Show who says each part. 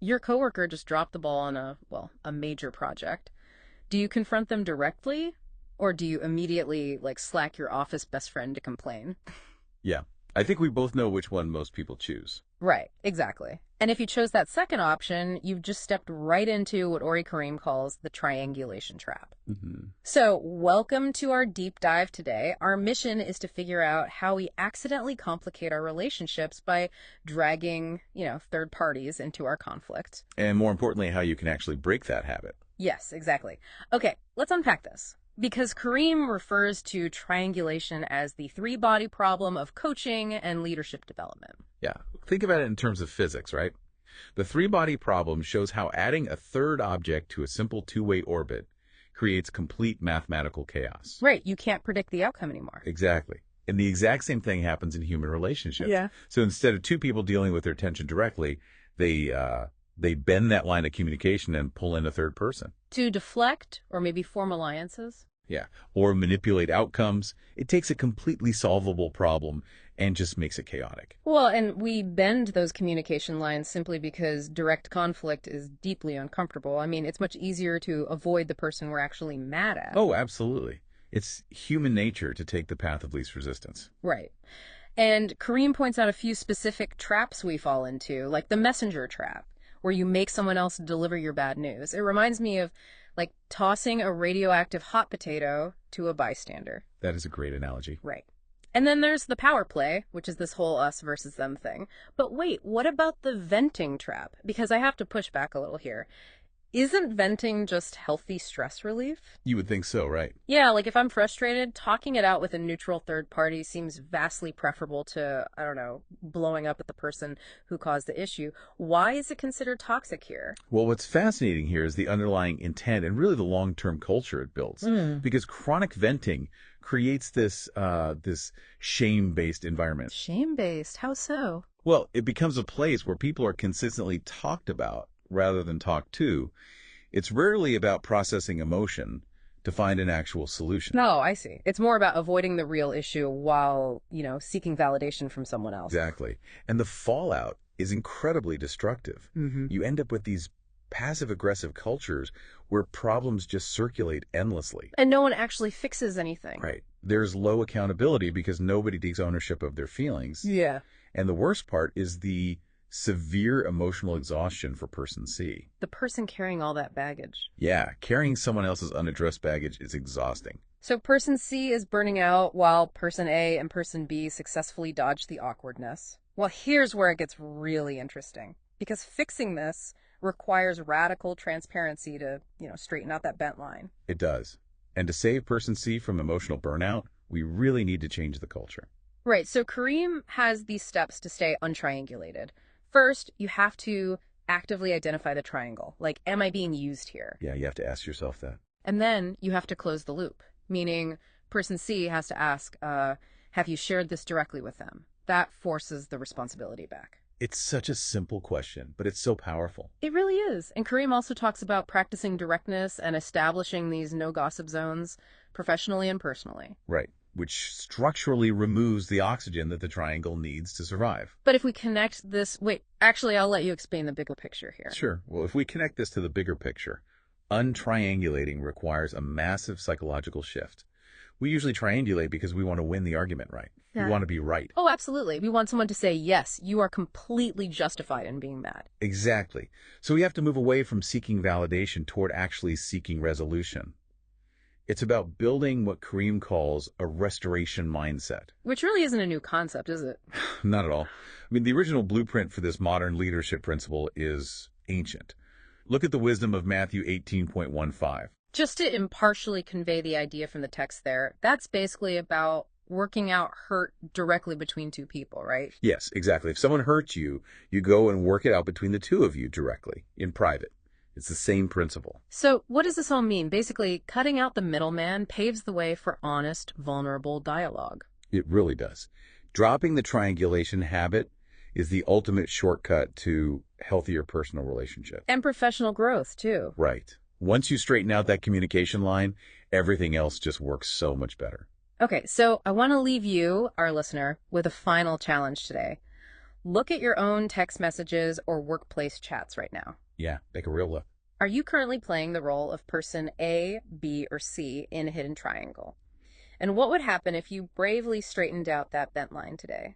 Speaker 1: your coworker just dropped the ball on a major project. Do you confront them directly, or do you immediately, like, Slack your office best friend to complain?
Speaker 2: Yeah, I think we both know which one most people choose.
Speaker 1: Right, exactly. And if you chose that second option, you've just stepped right into what ORRIE Karim calls the triangulation trap. So, welcome to our deep dive today. Our mission is to figure out how we accidentally complicate our relationships by dragging, third parties into our conflict.
Speaker 2: And more importantly, how you can actually break that habit.
Speaker 1: Yes, exactly. Okay, let's unpack this. Because Karim refers to triangulation as the three-body problem of coaching and leadership development.
Speaker 2: Yeah, think about it in terms of physics, right? The three-body problem shows how adding a third object to a simple two-way orbit creates complete mathematical chaos.
Speaker 1: Right, you can't predict the outcome anymore.
Speaker 2: Exactly. And the exact same thing happens in human relationships.
Speaker 1: Yeah.
Speaker 2: So instead of two people dealing with their tension directly, they bend that line of communication and pull in a third person.
Speaker 1: To deflect or maybe form alliances.
Speaker 2: Yeah. Or manipulate outcomes. It takes a completely solvable problem and just makes it chaotic.
Speaker 1: Well, and we bend those communication lines simply because direct conflict is deeply uncomfortable. I mean, it's much easier to avoid the person we're actually mad at.
Speaker 2: Oh, absolutely. It's human nature to take the path of least resistance.
Speaker 1: Right. And Karim points out a few specific traps we fall into, like the messenger trap, where you make someone else deliver your bad news. It reminds me of, like, tossing a radioactive hot potato to a bystander.
Speaker 2: That is a great analogy.
Speaker 1: Right. And then there's the power play, which is this whole us versus them thing. But wait, what about the venting trap? Because I have to push back a little here. Isn't venting just healthy stress relief?
Speaker 2: You would think so, right?
Speaker 1: Yeah, like if I'm frustrated, talking it out with a neutral third party seems vastly preferable to, I don't know, blowing up at the person who caused the issue. Why is it considered toxic here?
Speaker 2: Well, what's fascinating here is the underlying intent and really the long-term culture it builds. Because chronic venting creates this shame-based environment.
Speaker 1: Shame-based? How so?
Speaker 2: Well, it becomes a place where people are consistently talked about rather than talked to. It's rarely about processing emotion to find an actual solution.
Speaker 1: No, I see. It's more about avoiding the real issue while, seeking validation from someone else.
Speaker 2: Exactly. And the fallout is incredibly destructive.
Speaker 1: Mm-hmm.
Speaker 2: You end up with these passive-aggressive cultures where problems just circulate endlessly.
Speaker 1: And no one actually fixes anything.
Speaker 2: Right. There's low accountability because nobody takes ownership of their feelings.
Speaker 1: Yeah.
Speaker 2: And the worst part is the severe emotional exhaustion for person C.
Speaker 1: The person carrying all that baggage.
Speaker 2: Yeah, carrying someone else's unaddressed baggage is exhausting.
Speaker 1: So person C is burning out while person A and person B successfully dodge the awkwardness. Well, here's where it gets really interesting. Because fixing this requires radical transparency to, straighten out that bent line.
Speaker 2: It does. And to save person C from emotional burnout, we really need to change the culture.
Speaker 1: Right, so Karim has these steps to stay untriangulated. First, you have to actively identify the triangle. Like, am I being used here?
Speaker 2: Yeah, you have to ask yourself that.
Speaker 1: And then you have to close the loop, meaning person C has to ask, have you shared this directly with them? That forces the responsibility back.
Speaker 2: It's such a simple question, but it's so powerful.
Speaker 1: It really is. And Karim also talks about practicing directness and establishing these no-gossip zones professionally and personally.
Speaker 2: Right. Which structurally removes the oxygen that the triangle needs to survive.
Speaker 1: But if we connect this... Wait, actually, I'll let you explain the bigger picture here.
Speaker 2: Sure. Well, if we connect this to the bigger picture, untriangulating requires a massive psychological shift. We usually triangulate because we want to win the argument right.
Speaker 1: Yeah.
Speaker 2: We want to be right.
Speaker 1: Oh, absolutely. We want someone to say, yes, you are completely justified in being mad.
Speaker 2: Exactly. So we have to move away from seeking validation toward actually seeking resolution. It's about building what Karim calls a restoration mindset.
Speaker 1: Which really isn't a new concept, is it?
Speaker 2: Not at all. I mean, the original blueprint for this modern leadership principle is ancient. Look at the wisdom of Matthew 18.15.
Speaker 1: Just to impartially convey the idea from the text there, that's basically about working out hurt directly between two people, right?
Speaker 2: Yes, exactly. If someone hurts you, you go and work it out between the two of you directly, in private. It's the same principle.
Speaker 1: So what does this all mean? Basically, cutting out the middleman paves the way for honest, vulnerable dialogue.
Speaker 2: It really does. Dropping the triangulation habit is the ultimate shortcut to healthier personal relationships.
Speaker 1: And professional growth, too.
Speaker 2: Right. Once you straighten out that communication line, everything else just works so much better.
Speaker 1: Okay, so I want to leave you, our listener, with a final challenge today. Look at your own text messages or workplace chats right now.
Speaker 2: Yeah, take a real look.
Speaker 1: Are you currently playing the role of person A, B, or C in a hidden triangle? And what would happen if you bravely straightened out that bent line today?